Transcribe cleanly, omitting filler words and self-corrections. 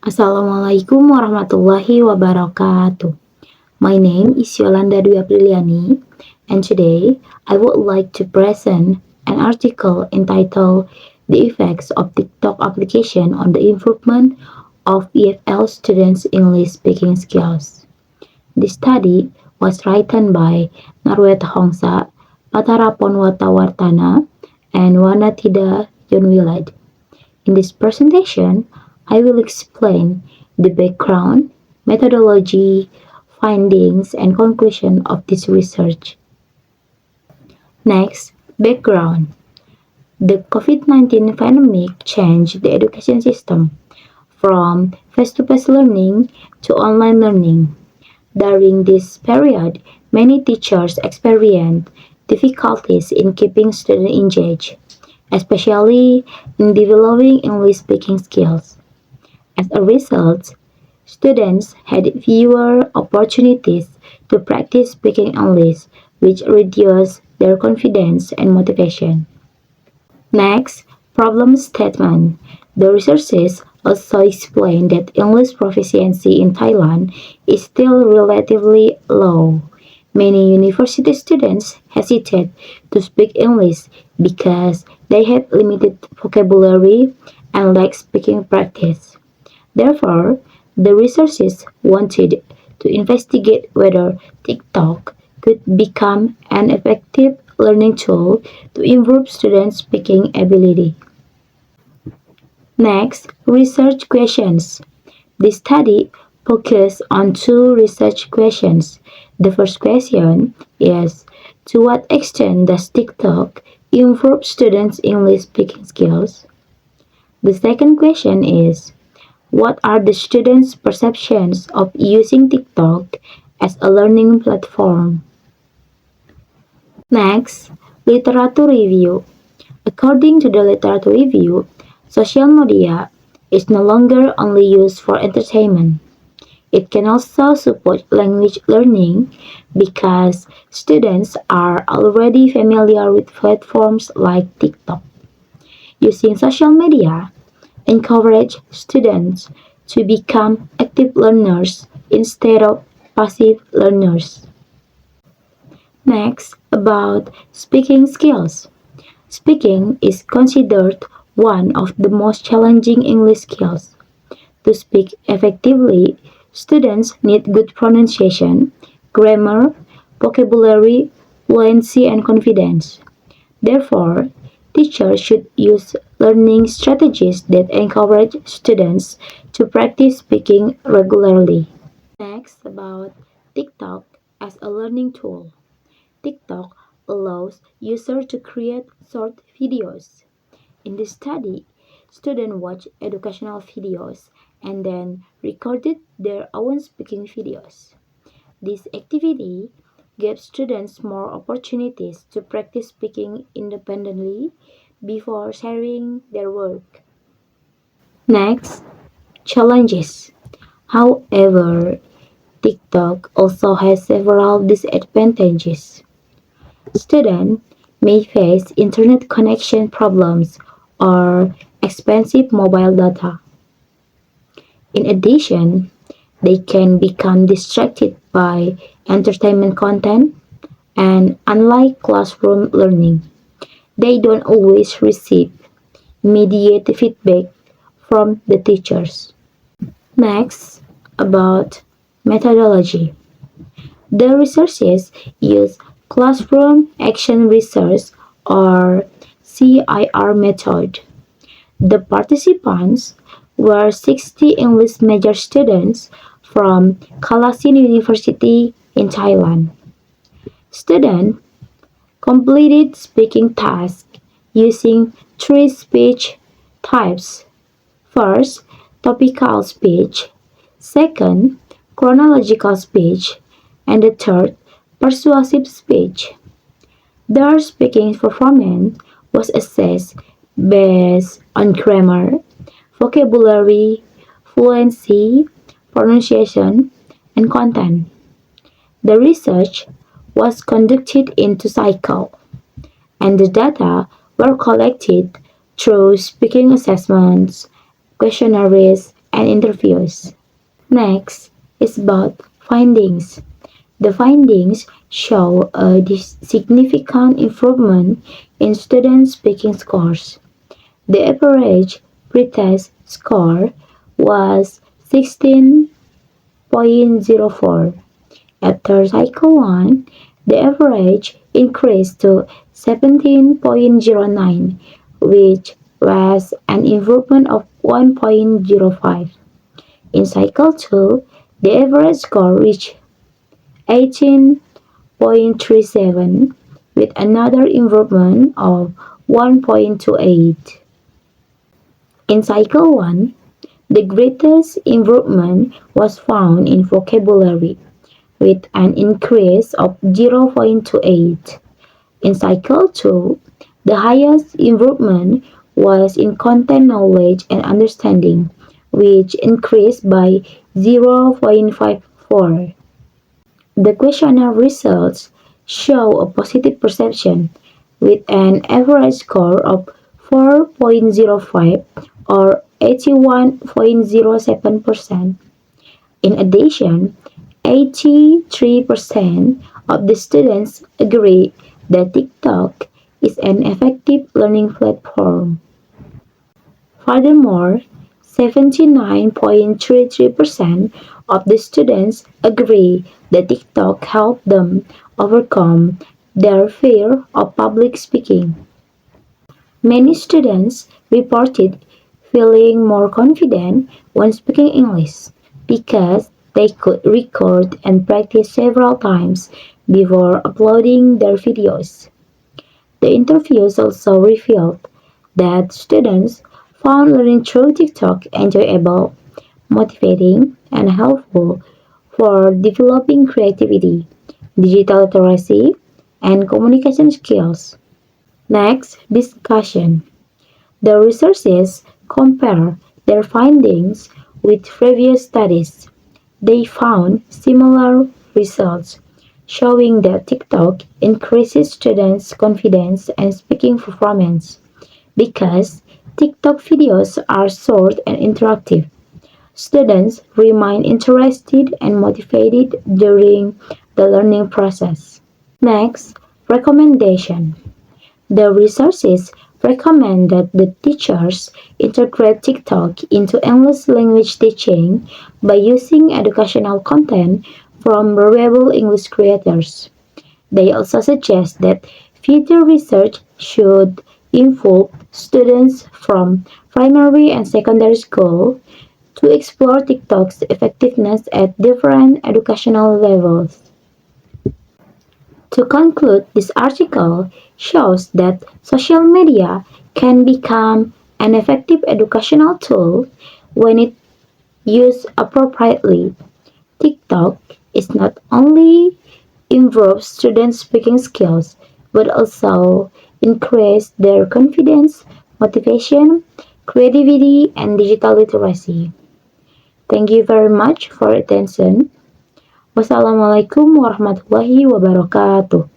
Assalamualaikum warahmatullahi wabarakatuh. My name is Yolanda Dwi Apriliani, and today I would like to present an article entitled "The Effects of TikTok Application on the Improvement of EFL Students' English Speaking Skills." This study was written by Narweta Hongsa, Patarapon Watawartana, and Wanatida Yonwilad. In this presentation, I will explain the background, methodology, findings, and conclusion of this research. Next, background. The COVID-19 pandemic changed the education system from face-to-face learning to online learning. During this period, many teachers experienced difficulties in keeping students engaged, especially in developing English speaking skills. As a result, students had fewer opportunities to practice speaking English, which reduced their confidence and motivation. Next, problem statement. The researchers also explain that English proficiency in Thailand is still relatively low. Many university students hesitate to speak English because they have limited vocabulary and lack speaking practice. Therefore, the researchers wanted to investigate whether TikTok could become an effective learning tool to improve students' speaking ability. Next, research questions. This study focused on two research questions. The first question is, to what extent does TikTok improve students' English speaking skills? The second question is, what are the students' perceptions of using TikTok as a learning platform? Next, literature review. According to the literature review, social media is no longer only used for entertainment. It can also support language learning because students are already familiar with platforms like TikTok. Using social media encourage students to become active learners instead of passive learners. Next, about speaking skills. Speaking is considered one of the most challenging English skills. To speak effectively, students need good pronunciation, grammar, vocabulary, fluency, and confidence. Therefore, teachers should use learning strategies that encourage students to practice speaking regularly. Next, about TikTok as a learning tool. TikTok allows users to create short videos. In this study, students watched educational videos and then recorded their own speaking videos. This activity gave students more opportunities to practice speaking independently before sharing their work. Next, challenges. However, TikTok also has several disadvantages. Students may face internet connection problems or expensive mobile data. In addition, they can become distracted by entertainment content, and unlike classroom learning, they don't always receive immediate feedback from the teachers. Next, about methodology. The researchers use classroom action research or CIR method. The participants were 60 English major students from Kalasin University in Thailand. Students completed speaking tasks using three speech types. First, topical speech, second, chronological speech, and the third, persuasive speech. Their speaking performance was assessed based on grammar, vocabulary, fluency, pronunciation, and content. The research was conducted in two cycles, and the data were collected through speaking assessments, questionnaires, and interviews. Next is about findings. The findings show a significant improvement in student speaking scores. The average pretest score was 16.04. After cycle 1, the average increased to 17.09, which was an improvement of 1.05. In cycle 2, the average score reached 18.37, with another improvement of 1.28. In cycle 1, the greatest improvement was found in vocabulary, with an increase of 0.28. In cycle 2, the highest improvement was in content knowledge and understanding, which increased by 0.54. The questionnaire results show a positive perception, with an average score of 4.05 or 81.07%. In addition, 83% of the students agree that TikTok is an effective learning platform. Furthermore, 79.33% of the students agree that TikTok helped them overcome their fear of public speaking. Many students reported feeling more confident when speaking English because they could record and practice several times before uploading their videos. The interviews also revealed that students found learning through TikTok enjoyable, motivating, and helpful for developing creativity, digital literacy, and communication skills. Next, discussion. The researchers compare their findings with previous studies. They found similar results, showing that TikTok increases students' confidence and speaking performance. Because TikTok videos are short and interactive, students remain interested and motivated during the learning process. Next, recommendation. The resources recommend that the teachers integrate TikTok into English language teaching by using educational content from reliable English creators. They also suggest that future research should involve students from primary and secondary school to explore TikTok's effectiveness at different educational levels. To conclude, this article shows that social media can become an effective educational tool when it used appropriately. TikTok is not only improves students' speaking skills but also increase their confidence, motivation, creativity, and digital literacy. Thank you very much for your attention. Wassalamualaikum warahmatullahi wabarakatuh.